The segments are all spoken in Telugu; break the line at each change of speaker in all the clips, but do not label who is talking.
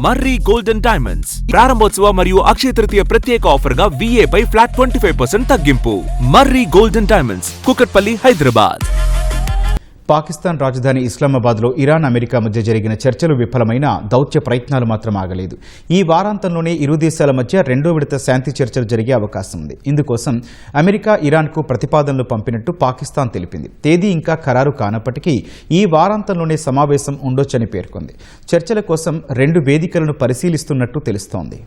మర్రి గోల్డెన్ డైమండ్స్ ప్రారంభోత్సవ మరియు అక్షయ తృతీయ ప్రత్యేక ఆఫర్ గా VA పై ఫ్లాట్ 25% తగ్గింపు. మర్రి గోల్డెన్ డైమండ్స్, కుకట్పల్లి, హైదరాబాద్.
పాకిస్తాన్ రాజధాని ఇస్లామాబాద్లో ఇరాన్ అమెరికా మధ్య జరిగిన చర్చలు విఫలమైన దౌత్య ప్రయత్నాలు మాత్రం ఆగలేదు. ఈ వారాంతంలోనే ఇరు దేశాల మధ్య రెండో విడత శాంతి చర్చలు జరిగే అవకాశం ఉంది. ఇందుకోసం అమెరికా ఇరాన్కు ప్రతిపాదనలు పంపినట్టు పాకిస్తాన్ తెలిపింది. తేదీ ఇంకా ఖరారు కానప్పటికీ ఈ వారాంతంలోనే సమావేశం ఉండొచ్చని పేర్కొంది. చర్చల కోసం 2 వేదికలను పరిశీలిస్తున్నట్టు తెలుస్తోంది.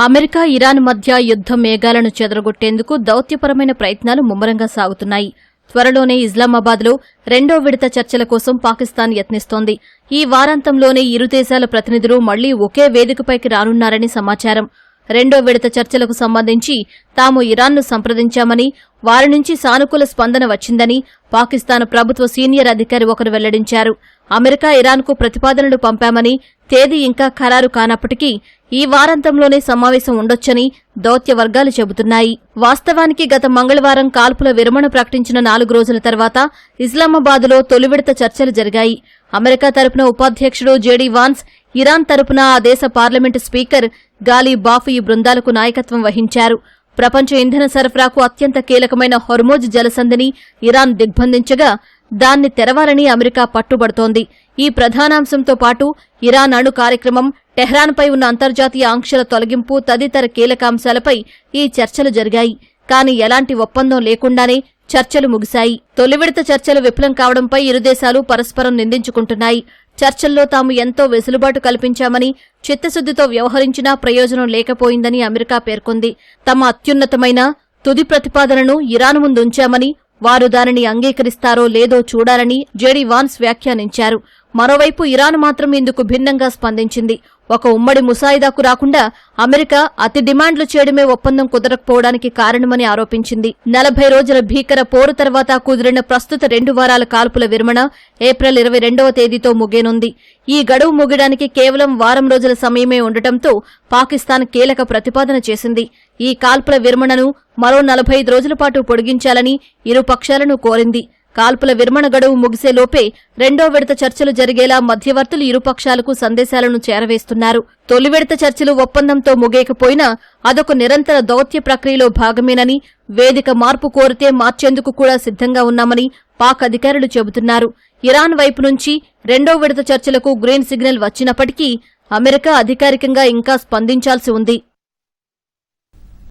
అమెరికా ఇరాన్ మధ్య యుద్ధ మేఘాలను చెదరగొట్టేందుకు దౌత్యపరమైన ప్రయత్నాలు ముమ్మరంగా సాగుతున్నాయి. త్వరలోనే ఇస్లామాబాద్లో రెండో విడత చర్చల కోసం పాకిస్తాన్ యత్నిస్తోంది. ఈ వారాంతంలోనే ఇరు దేశాల ప్రతినిధులు మళ్లీ ఒకే వేదికపైకి రానున్నారని సమాచారం. రెండో విడత చర్చలకు సంబంధించి తాము ఇరాన్ను సంప్రదించామని, వారి నుంచి సానుకూల స్పందన వచ్చిందని పాకిస్తాన్ ప్రభుత్వ సీనియర్ అధికారి ఒకరు వెల్లడించారు. అమెరికా ఇరాన్కు ప్రతిపాదనలు పంపామని, తేదీ ఇంకా ఖరారు కానప్పటికీ ఈ వారాంతంలోనే సమావేశం ఉండొచ్చని దౌత్య వర్గాలు చెబుతున్నాయి. వాస్తవానికి గత మంగళవారం కాల్పుల విరమణ ప్రకటించిన 4 రోజుల తర్వాత ఇస్లామాబాద్లో తొలి విడత చర్చలు జరిగాయి. అమెరికా తరపున ఉపాధ్యక్షుడు జేడీ వాన్స్, ఇరాన్ తరపున ఆ దేశ పార్లమెంటు స్పీకర్ గాలీ బాఫ్ ఈ బృందాలకు నాయకత్వం వహించారు. ప్రపంచ ఇంధన సరఫరాకు అత్యంత కీలకమైన హొర్మోజ్ జలసంధిని ఇరాన్ దిగ్బంధించగా దాన్ని తెరవాలని అమెరికా పట్టుబడుతోంది. ఈ ప్రధానాంశంతో పాటు ఇరాన్ అణు కార్యక్రమం, టెహ్రాన్పై ఉన్న అంతర్జాతీయ ఆంక్షల తొలగింపు తదితర కీలకాంశాలపై ఈ చర్చలు జరిగాయి. కానీ ఎలాంటి ఒప్పందం లేకుండానే చర్చలు ముగిశాయి. తొలి విడత చర్చలు విఫలం కావడంపై ఇరు దేశాలు పరస్పరం నిందించుకుంటున్నాయి. చర్చల్లో తాము ఎంతో వెసులుబాటు కల్పించామని, చిత్తశుద్దితో వ్యవహరించినా ప్రయోజనం లేకపోయిందని అమెరికా పేర్కొంది. తమ అత్యున్నతమైన తుది ప్రతిపాదనను ఇరాన్ ముందుంచామని, వారు దానిని అంగీకరిస్తారో లేదో చూడాలని జేడీ వాన్స్ వ్యాఖ్యానించారు. మరోవైపు ఇరాన్ మాత్రం ఇందుకు భిన్నంగా స్పందించింది. ఒక ఉమ్మడి ముసాయిదాకు రాకుండా అమెరికా అతి డిమాండ్లు చేయడమే ఒప్పందం కుదరకపోవడానికి కారణమని ఆరోపించింది. 40 రోజుల భీకర పోరు తర్వాత కుదిరిన ప్రస్తుత 2 వారాల కాల్పుల విరమణ ఏప్రిల్ 22వ తేదీతో ముగియనుంది. ఈ గడువు ముగియడానికి కేవలం వారం రోజుల సమయమే ఉండటంతో పాకిస్తాన్ కీలక ప్రతిపాదన చేసింది. ఈ కాల్పుల విరమణను మరో 45 రోజుల పాటు పొడిగించాలని ఇరు పక్షాలను కోరింది. కాల్పుల విరమణ గడువు ముగిసేలోపే రెండో విడత చర్చలు జరిగేలా మధ్యవర్తులు ఇరుపక్షాలకు సందేశాలను చేరవేస్తున్నారు. తొలి విడత చర్చలు ఒప్పందంతో ముగియకపోయినా అదొక నిరంతర దౌత్య ప్రక్రియలో భాగమేనని, వేదిక మార్పు కోరితే మార్చేందుకు కూడా సిద్ధంగా ఉన్నామని పాక్ అధికారులు చెబుతున్నారు. ఇరాన్ వైపు నుంచి రెండో విడత చర్చలకు గ్రీన్ సిగ్నల్ వచ్చినప్పటికీ అమెరికా అధికారికంగా ఇంకా స్పందించాల్సి ఉంది.